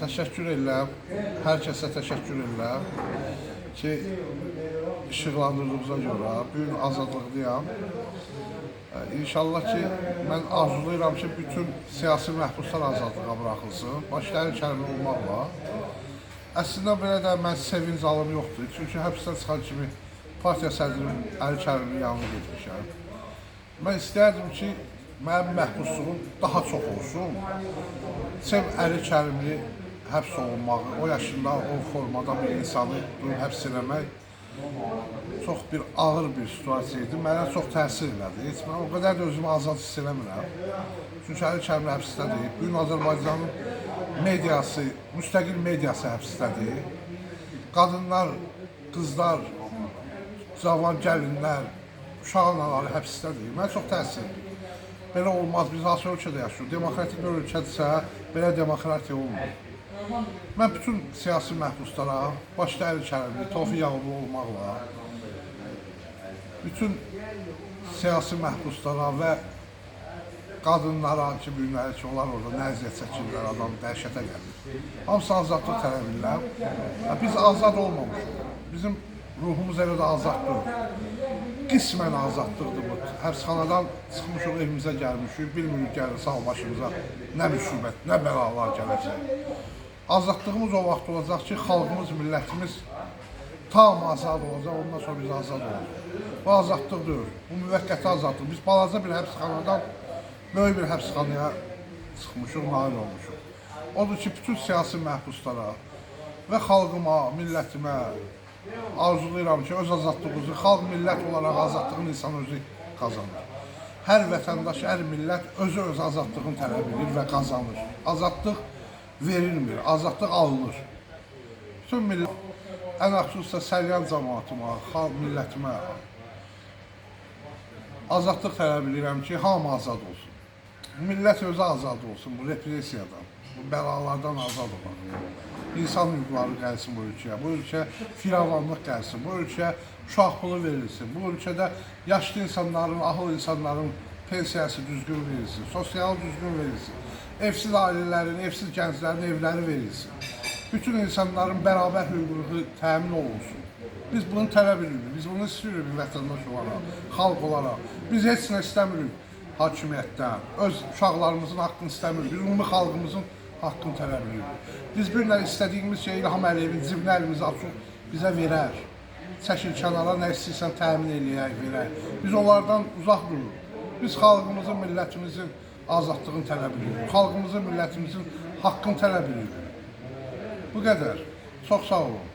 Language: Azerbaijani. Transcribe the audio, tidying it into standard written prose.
Təşəkkür edirəm. Hər kəsə təşəkkür edirəm ki, işıqlandırdığınıza görə bu gün azadlıqdayam. İnşallah ki, mən arzulayıram ki, bütün siyasi məhbuslar azadlığa buraxılsın. Başda Əli Kərimi olmaqla. Əslində belə də mən sevinc alım yoxdur. Çünki həbsdən çıxan kimi partiya sədrinin Əli Kəriminin yanına getmişəm. Mən istərdim ki, mənim məhbusluğum daha çox olsun. Sem Əli Kərimli həbs olunmağı, o yaşında, o formada bir insanı həbs eləmək çox bir ağır bir situasiya idi. Mənə çox təsir elədi. Mən o qədər də özümü azad hiss eləmirəm. Çünki Əli Kərimli həbsdədir. Bugün Azərbaycanın mediası, müstəqil mediası həbsdədir. Qadınlar, qızlar, cavan gəlinlər, uşaq anaları həbsdədir. Mən çox təsir edir. Belə olmaz, biz hansı ölkədə yaşayırıq. Demokratik bir ölkədirsə, belə demokratiya olmur. Mən bütün siyasi məhbuslara, başda Əli Kərimli, Tofiq Yağublu olmaqla, bütün siyasi məhbuslara və qadınlara ki, günləri ki, onlar orada nə əziyyət çəkirlər, adam dəhşətə gəlir. Hamısı azadlıq tələb edirlər. Biz azad olmamışıq. Bizim ruhumuz elə də azaddır. Qismən azadlıqdır bu. Həbsxanadan çıxmışıq, evimizə gəlmişik, bilmirik gəlirsə başımıza nə müsibət, nə bəlalar gələcək. Azadlığımız o vaxt olacaq ki, xalqımız, millətimiz tam azad olacaq, ondan sonra biz azad olacaq. Bu azadlıq deyil, bu müvəqqəti azadlıq. Biz balaca bir həbsxanadan böyük bir həbsxanaya çıxmışıq, nail olmuşuq. Odur ki, bütün siyasi məhbuslara və xalqıma, millətimə arzulayıram ki, öz azadlığımızı, xalq, millət olaraq azadlığın insan özü qazanır. Hər vətəndaş, hər millət özü öz azadlığını tələb edir və qazanır. Azadlıq verilmir, azadlıq alınır. Bütün millət, ən xüsusda səryan cəmaətimə, xalq, millətimə azadlıq tələb edirəm ki, hamı azad olsun. Millət özü azad olsun bu represiyadan, bu bəlalardan azad olaq. İnsan hüquqları gəlsin bu ölkəyə, bu ölkə firavanlıq gəlsin, bu ölkə uşaq pulu verilsin, bu ölkədə yaşlı insanların, ahıl insanların pensiyası düzgün verilsin, sosial düzgün verilsin, evsiz ailələrin, evsiz gənclərin evləri verilsin. Bütün insanların bərabər hüququ təmin olunsun. Biz bunu tələb edirik, biz bunu istəyirik bir vətəndaş olaraq, xalq olaraq. Biz heç nə istəmirik hakimiyyətdən, öz uşaqlarımızın haqqını istəmirik, biz ümumi xalqımızın haqqını tələb edirik. Biz bir nə istədiyimiz şey İlham Əliyevin cibinə əlimizi açıq bizə verər. Çəkil kənara, nə istəyirsən təmin eləyək, verək. Biz onlardan uzaq dururuq. Biz xalqımızın, millətimizin azadlığını tələb edirik. Xalqımızın, millətimizin haqqını tələb edirik. Bu qədər. Çox sağ olun.